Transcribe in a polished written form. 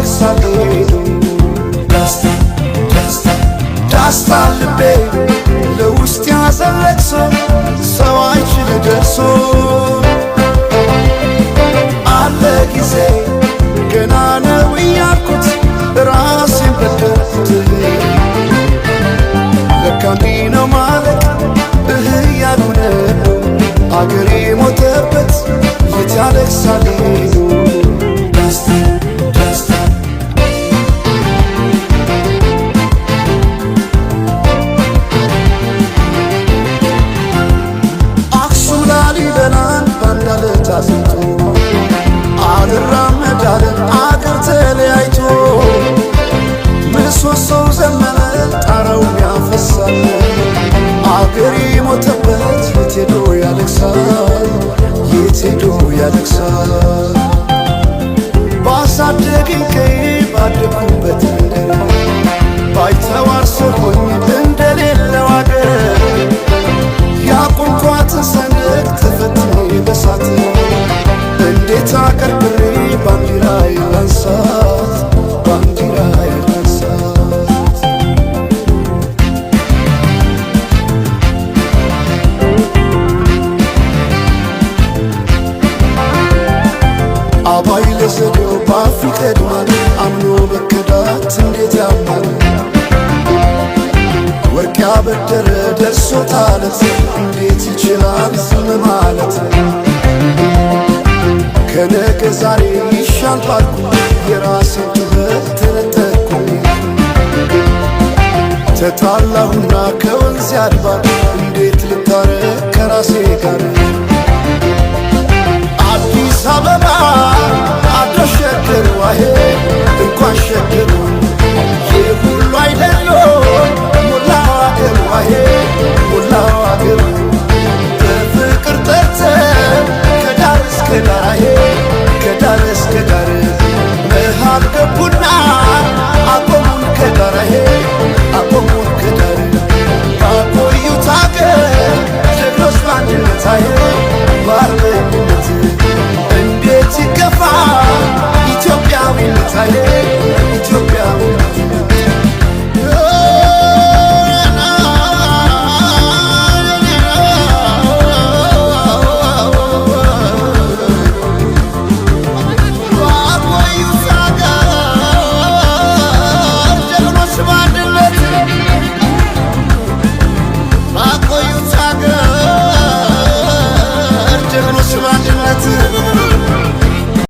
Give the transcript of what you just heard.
ያለቅሳል ደስታ ልቤ ለውስጥ ያዘን ለቅሶ ሰው አይችል ደርሶ አለ ጊዜ ገና ነው እያልኩት ራሴን በደልኩት ለካ እንዲህ ነው ማለት እያሉ ነው አገሬ ሞተበት የት ያለቅሳል አልራመዳለ አገር ተለያይቶ ምሰሶው ዘመነ ጣራው ያፈሳል አገሬ ሞተበት የት ሄዶ ያለቅሳል የት ሄዶ ያለቅሳል ባሳደገኝ ቀዬ ባደኩበት መንደር ባይተዋር ሰው ሆኜ እንደሌለው አገር ያቆምኳትን ሰንደቅ ተፈትኜ በሳት እንዴት አቀርቅሬ ባንዲራዬ ላንሳት ባንዲራዬ ላንሳት አባይ ለዘዴው ባፍ ይቀድማል አምኖ መከዳት እንዴት ያማል ወርቅ ያበደረ ደርሶታለት እንዴት ይችላል ዝም ማለት ከነገ ዛሬ ይሻል ባልኩ የራሴን ጩኸት ተነጠቅኩኝ ተጣላሁና ከወንዝ አድባር እንዴት ልታረቅ ከራሴ ጋር አዲስ አበባ